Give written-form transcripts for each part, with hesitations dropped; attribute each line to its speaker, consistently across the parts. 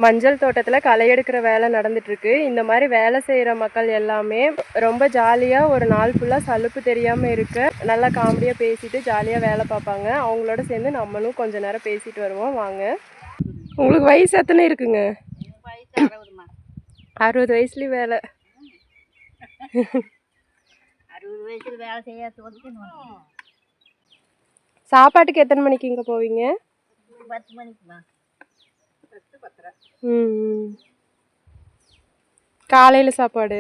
Speaker 1: மஞ்சள் தோட்டத்தில் களை எடுக்கிற வேலை நடந்துட்டுருக்கு. இந்த மாதிரி வேலை செய்கிற மக்கள் எல்லாமே ரொம்ப ஜாலியாக ஒரு நாள் ஃபுல்லாக சலுப்பு தெரியாமல் இருக்க நல்லா காமெடியாக பேசிட்டு ஜாலியாக வேலை பார்ப்பாங்க. அவங்களோட சேர்ந்து நம்மளும் கொஞ்ச நேரம் பேசிட்டு வருவோம் வாங்க. உங்களுக்கு வயசு எத்தனை இருக்குங்க? 60 வயசுலேயும் வேலை.
Speaker 2: 60 வயசுல வேலை செய்யாது.
Speaker 1: சாப்பாட்டுக்கு எத்தனை மணிக்கு இங்கே போவீங்க?
Speaker 2: 10 மணிக்குமா?
Speaker 1: காலையில் சாப்பாடு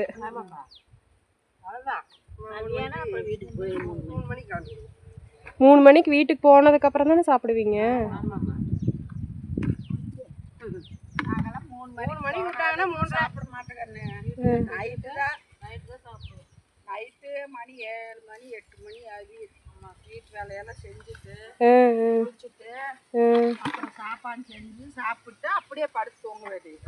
Speaker 1: 3 மணிக்கு வீட்டுக்கு போனதுக்கப்புறம் தானே சாப்பிடுவீங்க?
Speaker 3: நைட்டு மணி 7 மணி 8 மணி ஆகி வீட்டு வேலையெல்லாம் செஞ்சுட்டு குளிச்சுட்டு அப்புறம் சாப்பாடு செஞ்சு சாப்பிட்டு அப்படியே படுத்து தூங்க வேண்டியது.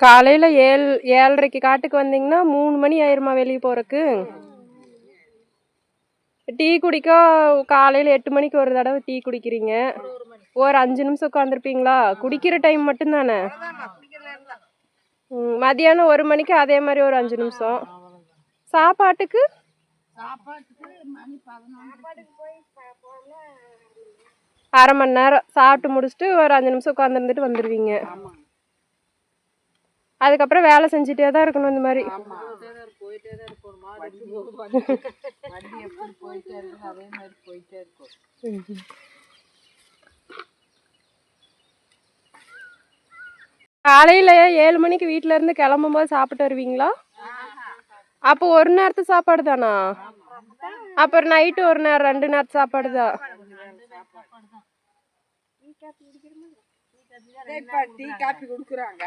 Speaker 1: காலையில் 7:30க்கு காட்டுக்கு வந்தீங்கன்னா 3 மணி ஆயிருமா வெளியே போகிறக்கு? டீ குடிக்க காலையில் 8 மணிக்கு ஒரு தடவை டீ குடிக்கிறீங்க. ஒரு 5 நிமிஷம் உட்காந்துருப்பீங்களா? குடிக்கிற டைம் மட்டும்தானே? மதியானம் 1 மணிக்கு அதே மாதிரி ஒரு 5 நிமிஷம். சாப்பாட்டுக்கு
Speaker 3: மணி 11
Speaker 1: 1/2 மணி நேரம் சாப்பிட்டு முடிச்சுட்டு ஒரு 5 நிமிஷம் உட்காந்துருந்துட்டு வந்துடுவீங்க. அதுக்கப்புறம் வேலை செஞ்சுட்டே தான் இருக்கணும். இந்த மாதிரி
Speaker 3: போயிட்டே தான் இருக்கும். வண்டி எப்படி போயிட்டே இருக்கும் அதே மாதிரி போயிட்டே இருக்கும்.
Speaker 1: காலையில் 7 மணிக்கு வீட்டில இருந்து கிளம்பும் போது சாப்பிட்டு வருவீங்களா? அப்போ ஒரு நேரத்து சாப்பாடு தானா? அப்புறம் நைட்டு ஒரு நேரம் 2 நேரத்து சாப்பாடு தான்.
Speaker 3: டீ காப்பி கொடுக்குறாங்க.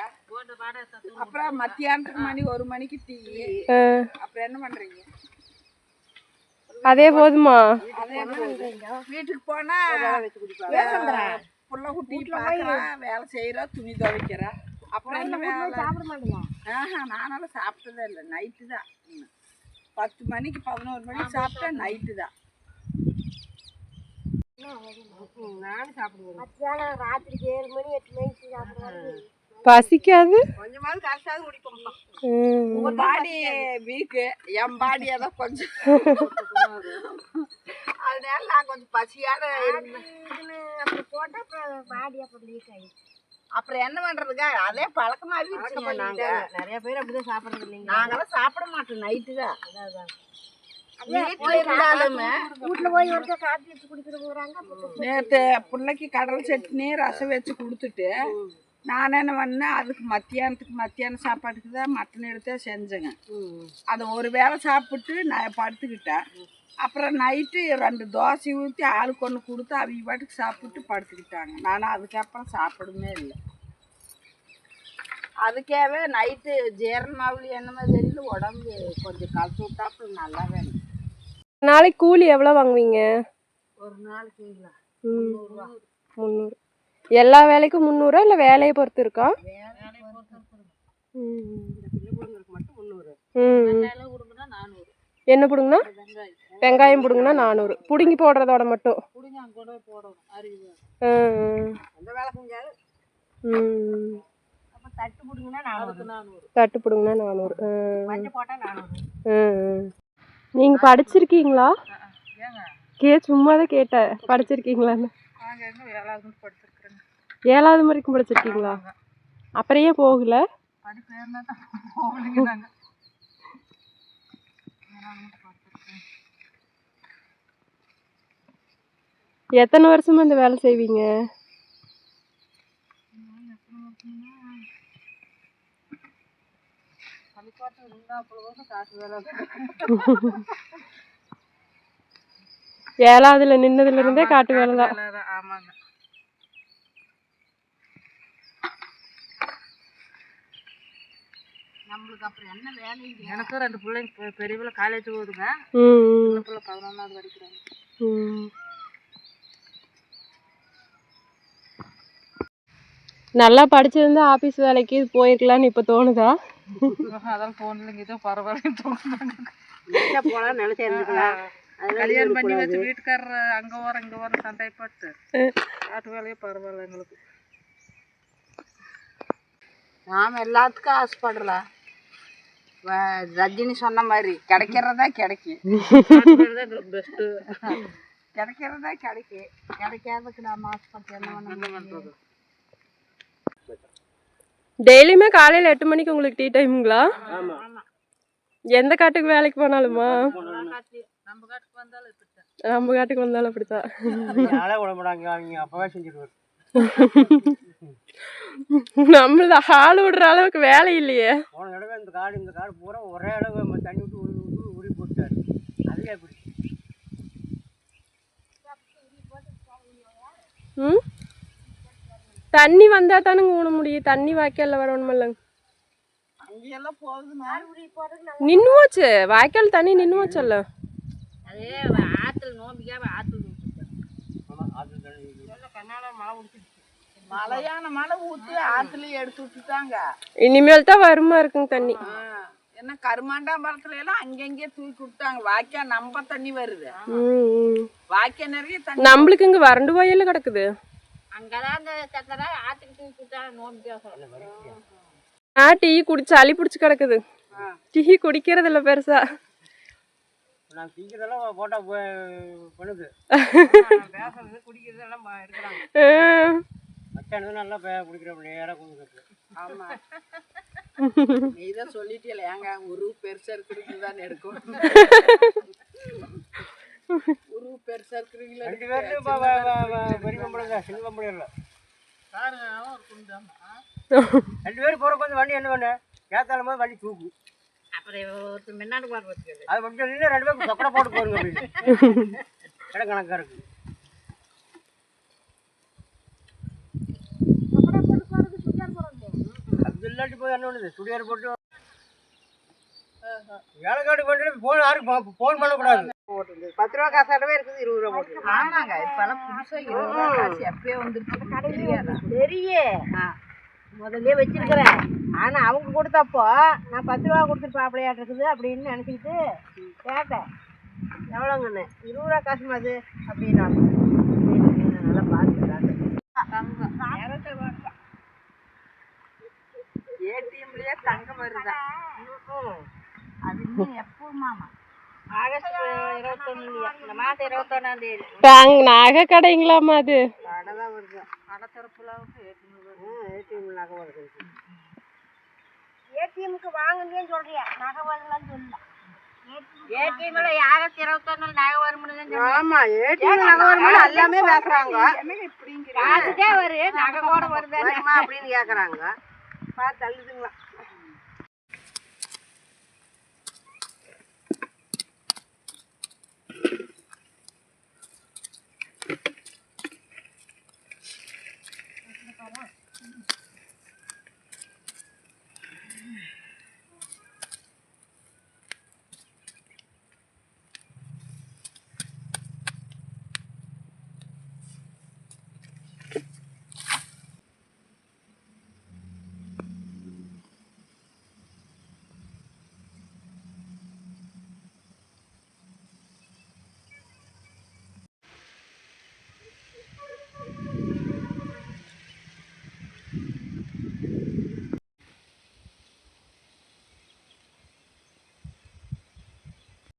Speaker 3: அப்புறம் மத்தியானத்துக்கு மணி 1 மணிக்கு டீ. அப்புறம் என்ன பண்றீங்க?
Speaker 1: அதே போதுமா?
Speaker 3: வீட்டுக்கு போனா புள்ள குட்டி பார்க்குறேன், வேலை செய்கிறா, துணி துவைக்கிறா. அப்புறம் என்ன வேலை?
Speaker 2: சாப்பிட மாட்டீங்க?
Speaker 3: நானாலும் சாப்பிட்டதே இல்லை. நைட்டு தான் 10 மணிக்கு 11 மணிக்கு சாப்பிட்டா நைட்டு தான். நானும் சாப்பிடுவேன்.
Speaker 2: மத்தியானம் ராத்திரிக்கு 7 மணி 8 மணிக்கு சாப்பிடுவாங்க.
Speaker 1: பசிக்காது?
Speaker 3: கொஞ்சமாவது கரெக்டாவது குடிப்போம்ப்பா. உங்க பாடி வீக்கு, என் பாடி அதான் கொஞ்சம். அதனால நான் கொஞ்சம் பசியாத
Speaker 2: அப்படி போட்டா அப்புறம் பாடி அப்புறம் லீக் ஆகிடுச்சு.
Speaker 3: அப்புறம் என்ன பண்றதுங்க? அதே பழக்கமாகவே நாங்க
Speaker 2: நிறைய பேர் அப்படிதான் சாப்பிட்றது இல்லைங்க.
Speaker 3: நாங்களாம் சாப்பிட மாட்டோம் நைட்டு தான்.
Speaker 2: வீட்டுல போய் ஒருத்தர் காப்பி வச்சு குடிக்கிறவங்கிறாங்க.
Speaker 3: நேற்று பிள்ளைக்கு கடல் சட்னி ரசம் வச்சு கொடுத்துட்டு நான் என்ன பண்ணேன், அதுக்கு மத்தியானம் சாப்பாட்டுக்கு தான் மட்டன் எடுத்தே செஞ்சேங்க. அதை ஒரு வேளை சாப்பிட்டு நான் படுத்துக்கிட்டேன். அப்புறம் நைட்டு 2 தோசை ஊற்றி ஆளுக்கு ஒன்று கொடுத்து அவங்க பாட்டுக்கு சாப்பிட்டு படுத்துக்கிட்டாங்க. நானும் அதுக்கப்புறம் சாப்பிடவே இல்லை. அதுக்காகவே நைட்டு ஜீரணமாவளி என்னமோ தெரியல, உடம்பு கொஞ்சம் கலத்து விட்டாப்புல நல்லா வேணும்.
Speaker 1: நாளைக்கு கூலி எவ்வளோ வாங்குவீங்க?
Speaker 3: ஒரு நாளைக்கு
Speaker 1: 300. எல்லா வேலைக்கும் 300 இல்லை வேலையை பொறுத்து இருக்கா? என்ன பிடுங்கண்ணா? வெங்காயம் பிடுங்கண்ணா 400. பிடுங்கி போடுறதோட மட்டும். தட்டு பிடுங்கண்ணா 400. நீங்கள் படிச்சிருக்கீங்களா? சும்மா தான் கேட்டேன், படிச்சிருக்கீங்களான்னு. 7வது வரைக்கும் படிச்சிருக்கீங்களா? அப்புறம் ஏன் போகல? எத்தனை வருஷமா இந்த வேலை செய்வீங்க? ஏழாவதுல நின்னதுல இருந்தே காட்டு வேலை தான்.
Speaker 3: ஆமாங்க. நம்மளுக்கு அப்புறம் என்ன வேலை? எனக்கு 2 பிள்ளைங்க, பெரிய பிள்ளை காலேஜ் போகுதுங்க, சின்ன பிள்ளை 11வது படிக்கிறாங்க.
Speaker 1: நல்லா படிச்சிருந்தா ஆபீஸ் வேலைக்கு போயிருக்கலான்னு இப்ப தோணுதா?
Speaker 3: அதெல்லாம் தோணலைங்க, இதோ பரவாயில்ல தோணுதாங்க.
Speaker 2: போலாம் நினைச்சிருந்துக்கலாம்.
Speaker 3: கல்யாணம் பண்ணி வச்சு வீட்டுக்காரர் அங்கே வர இங்கே வர சண்டைப்பட்டு காட்டு வேலையே பரவாயில்ல எங்களுக்கு. நாம் எல்லாத்துக்கும் ஆசைப்படலாம். ரஜினி சொன்ன மாதிரி கிடைக்கிறதா கிடைக்கும், கிடைக்கிறதா கிடைக்கும், கிடைக்காததுக்கு நாம் ஆசைப்பட்டு என்ன பண்ணுறது?
Speaker 1: டெய்லியுமே காலையில் 8 மணிக்கு உங்களுக்கு டீ டைமுங்களா? எந்த காட்டுக்கு வேலைக்கு போனாலுமா? நம்ம காட்டுக்கு வந்தாலும் அப்படித்தான். நம்மள ஆள் விடுற அளவுக்கு வேலை இல்லையே.
Speaker 4: இந்த காடு பூரா ஒரே அளவு தண்ணி விட்டு உரி போட்டாரு. அதுவே எப்படி
Speaker 1: தண்ணி வந்தா தானுங்க ஊன முடியும். தண்ணி வாய்க்கால்ல வரணுமில்லங்க.
Speaker 3: அங்கெல்லாம் போகுதுமா,
Speaker 1: நின்று போச்சு வாய்க்கால் தண்ணி நின்று போச்சல்ல.
Speaker 3: மழையான மழை ஊற்றி ஆற்றுலையும் எடுத்து விட்டுட்டாங்க.
Speaker 1: இனிமேல் தான் வருமா இருக்குங்க தண்ணி.
Speaker 3: என்ன கருமாண்டாம்பரத்துல எல்லாம் அங்கங்கே தூக்கி விட்டாங்க. வாய்க்கா நம்ம தண்ணி வருது, வாய்க்கா நிறைய தண்ணி.
Speaker 1: நம்மளுக்கு இங்க வறண்டு போயில கிடக்குது. டீ குடிச்சு சளி பிடிச்சி கிடக்குது. டீ குடிக்கிறது இல்ல பெருசா.
Speaker 4: நான் டீக்கிறதெல்லாம் போட்டா பண்ணுது, குடிக்கிறதெல்லாம் இருக்கிறாங்க. மச்சானது நல்லா குடிக்கிற நேராக கொடுக்குறது.
Speaker 3: ஆமா, நீதான் சொல்லிட்டீல, ஏங்க உரு பெருசா இருக்கிறது தான் எடுக்கும். உரு பெருசா இருக்கிறீங்களா?
Speaker 4: 2 பேரும் பெரிய பம்பளை சின்ன பம்பளை இல்லை. 2 பேரும் போகிற கொஞ்சம் வண்டி என்ன பண்ண கேத்தாலும் போது வண்டி தூக்கு. அப்புறம் முன்னாடி அது கொஞ்சம் நின்று 2 பேரும் சொக்கடை போட்டு போருங்க அப்படின்னு இடம் கணக்காக இருக்கு. அது இல்லாட்டி போய் என்ன பண்ணுது, சுடியார் போட்டு வேலைக்காடு பண்ணிட்டு ஃபோன் யாருக்கு ஃபோன் பண்ணக்கூடாது.
Speaker 3: 10 ரூபா காசாட்டவே இருக்குது, 20 ரூபா போட்டு. ஆமாங்க, இப்பெல்லாம் புதுசா 20 ரூபா காசு எப்பயே வந்துருக்கு.
Speaker 2: பெரிய முதல்ல வச்சிருக்கிறேன். ஆனா அவங்க கொடுத்தப்போ நான் 10 ரூபா கொடுத்துட்டு பாப்படையாட்டு இருக்குது அப்படின்னு நினைச்சிக்கிட்டு கேட்டேன், எவ்வளோங்கண்ணே? 20 ரூபா காசுமா அது அப்படின்னா நல்லா பார்த்துட்டாங்க.
Speaker 3: ஏடிஎம்லயே தங்கம் வருதா? அது இன்னும் எப்போமாமா?
Speaker 2: ஆகஸ்ட் 21 இந்த மாதம் 21ஆம் தேதி.
Speaker 1: நகை கடைங்களாமா அது?
Speaker 3: கடை தான் வருது. கடை திறப்புலாவுக்கு ஏடிஎம் நகை வருது.
Speaker 2: ஏடிஎம்க்கு வாங்குங்கன்னு சொல்றியா? நகை வருங்களான்னு சொல்லல. ஏடிஎம்ல ஆகஸ்ட் 21 நகை வருமுன்னு.
Speaker 3: ஆமா, ஏடிஎம் நகை வருமுன்னு எல்லாமே பேசுறாங்க. என்னங்க இப்படிங்கறீங்க?
Speaker 2: அதுதான் வரு நகை கூட வருதா
Speaker 3: அப்படின்னு கேக்குறாங்க. பார்த்து தள்ளுதுங்களா?